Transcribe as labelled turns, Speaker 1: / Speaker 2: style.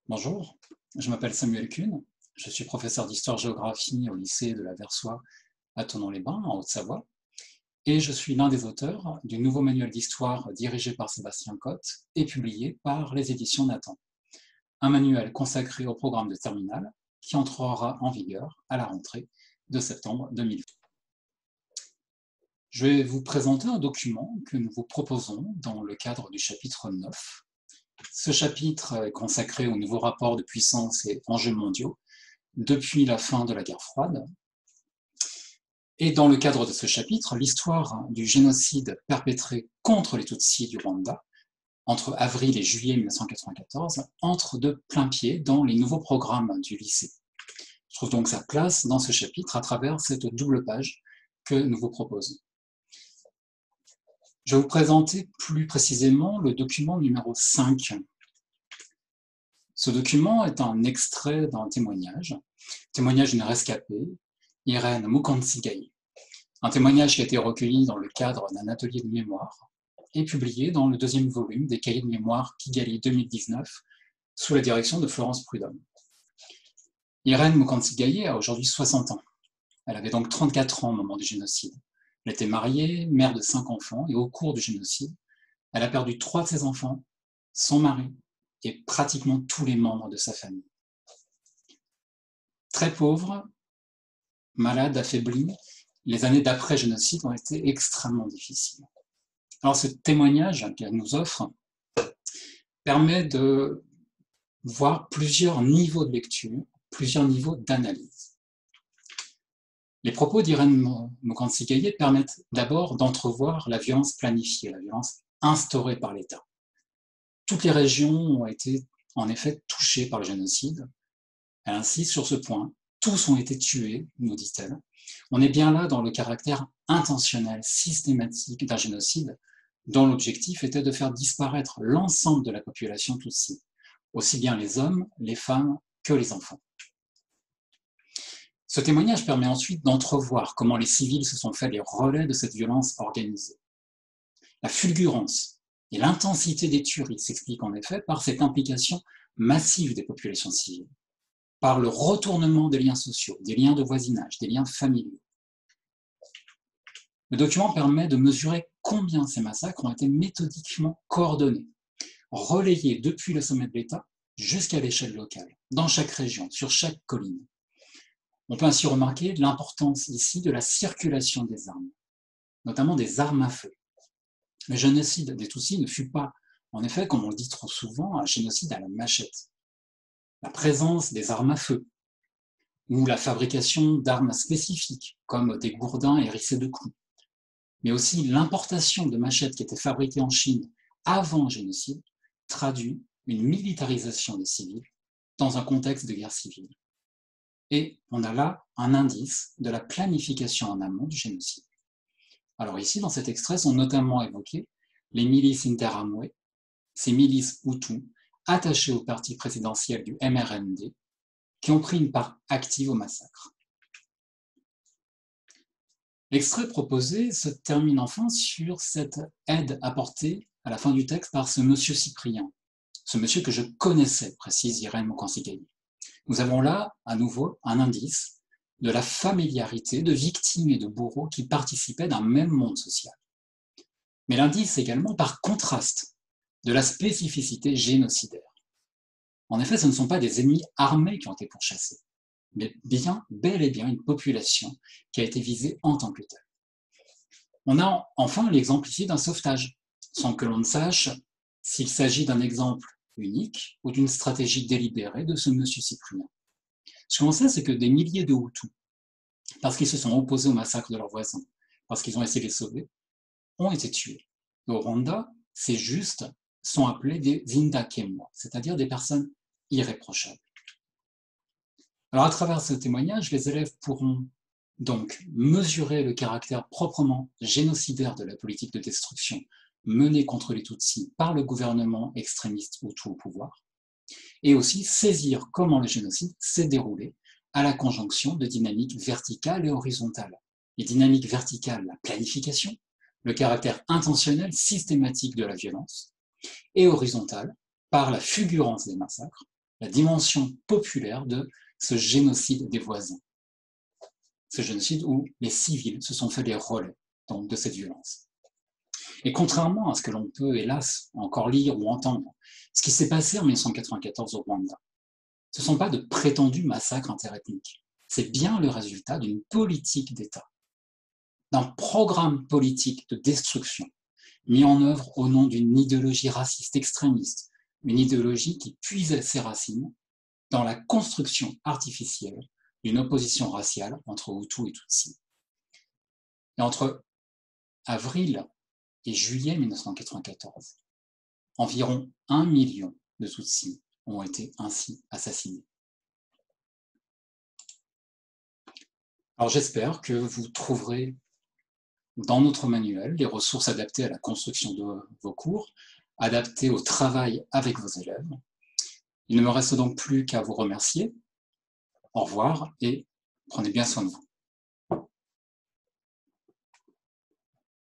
Speaker 1: Bonjour, je m'appelle Samuel Kuhn, je suis professeur d'histoire-géographie au lycée de la Versoix à Thonon-les-Bains, en Haute-Savoie, et je suis l'un des auteurs du nouveau manuel d'histoire dirigé par Sébastien Cotte et publié par les éditions Nathan. Un manuel consacré au programme de terminale qui entrera en vigueur à la rentrée de septembre 2020. Je vais vous présenter un document que nous vous proposons dans le cadre du chapitre 9. Ce chapitre est consacré au nouveau rapport de puissance et enjeux mondiaux depuis la fin de la guerre froide. Et dans le cadre de ce chapitre, l'histoire du génocide perpétré contre les Tutsis du Rwanda entre avril et juillet 1994 entre de plein pied dans les nouveaux programmes du lycée. Je trouve donc sa place dans ce chapitre à travers cette double page que nous vous proposons. Je vais vous présenter plus précisément le document numéro 5. Ce document est un extrait d'un témoignage d'une rescapée, Irène Mukantsigaye. Un témoignage qui a été recueilli dans le cadre d'un atelier de mémoire et publié dans le deuxième volume des cahiers de mémoire Kigali 2019 sous la direction de Florence Prudhomme. Irène Mukantsigaye a aujourd'hui 60 ans. Elle avait donc 34 ans au moment du génocide. Elle était mariée, mère de 5 enfants, et au cours du génocide, elle a perdu 3 de ses enfants, son mari et pratiquement tous les membres de sa famille. Très pauvre, malade, affaiblie, les années d'après-génocide ont été extrêmement difficiles. Alors ce témoignage qu'elle nous offre permet de voir plusieurs niveaux de lecture, plusieurs niveaux d'analyse. Les propos d'Irène Mukantsigaye permettent d'abord d'entrevoir la violence planifiée, la violence instaurée par l'État. Toutes les régions ont été en effet touchées par le génocide. Elle insiste sur ce point. Tous ont été tués, nous dit-elle. On est bien là dans le caractère intentionnel, systématique d'un génocide dont l'objectif était de faire disparaître l'ensemble de la population tutsi, aussi bien les hommes, les femmes que les enfants. Ce témoignage permet ensuite d'entrevoir comment les civils se sont fait les relais de cette violence organisée. La fulgurance et l'intensité des tueries s'expliquent en effet par cette implication massive des populations civiles, par le retournement des liens sociaux, des liens de voisinage, des liens familiaux. Le document permet de mesurer combien ces massacres ont été méthodiquement coordonnés, relayés depuis le sommet de l'État jusqu'à l'échelle locale, dans chaque région, sur chaque colline. On peut ainsi remarquer l'importance ici de la circulation des armes, notamment des armes à feu. Le génocide des Tutsis ne fut pas, en effet, comme on le dit trop souvent, un génocide à la machette. La présence des armes à feu, ou la fabrication d'armes spécifiques, comme des gourdins hérissés de clous, mais aussi l'importation de machettes qui étaient fabriquées en Chine avant le génocide, traduit une militarisation des civils dans un contexte de guerre civile. Et on a là un indice de la planification en amont du génocide. Alors ici, dans cet extrait, sont notamment évoquées les milices Interamwe, ces milices Hutus attachées au parti présidentiel du MRND, qui ont pris une part active au massacre. L'extrait proposé se termine enfin sur cette aide apportée à la fin du texte par ce monsieur Cyprien, ce monsieur que je connaissais, précise Irène Mukantsigaye. Nous avons là, à nouveau, un indice de la familiarité de victimes et de bourreaux qui participaient d'un même monde social. Mais l'indice également, par contraste, de la spécificité génocidaire. En effet, ce ne sont pas des ennemis armés qui ont été pourchassés, mais bien, bel et bien, une population qui a été visée en tant que telle. On a enfin l'exemple ici d'un sauvetage, sans que l'on ne sache s'il s'agit d'un exemple unique ou d'une stratégie délibérée de ce monsieur Cyprien. Ce qu'on sait, c'est que des milliers de Hutus, parce qu'ils se sont opposés au massacre de leurs voisins, parce qu'ils ont essayé de les sauver, ont été tués. Au Rwanda, ces justes sont appelés des Indakemwa, c'est-à-dire des personnes irréprochables. Alors à travers ce témoignage, les élèves pourront donc mesurer le caractère proprement génocidaire de la politique de destruction menée contre les Tutsis par le gouvernement extrémiste Hutu au pouvoir, et aussi saisir comment le génocide s'est déroulé à la conjonction de dynamiques verticales et horizontales. Les dynamiques verticales, la planification, le caractère intentionnel, systématique de la violence, et horizontale, par la fulgurance des massacres, la dimension populaire de ce génocide des voisins. Ce génocide où les civils se sont fait les relais donc, de cette violence. Et contrairement à ce que l'on peut, hélas, encore lire ou entendre, ce qui s'est passé en 1994 au Rwanda, ce ne sont pas de prétendus massacres interethniques. C'est bien le résultat d'une politique d'État, d'un programme politique de destruction mis en œuvre au nom d'une idéologie raciste extrémiste, une idéologie qui puise ses racines dans la construction artificielle d'une opposition raciale entre Hutus et Tutsis. Et entre avril et juillet 1994, environ 1 million de Tutsis ont été ainsi assassinés. Alors j'espère que vous trouverez dans notre manuel les ressources adaptées à la construction de vos cours, adaptées au travail avec vos élèves. Il ne me reste donc plus qu'à vous remercier. Au revoir et prenez bien soin de vous.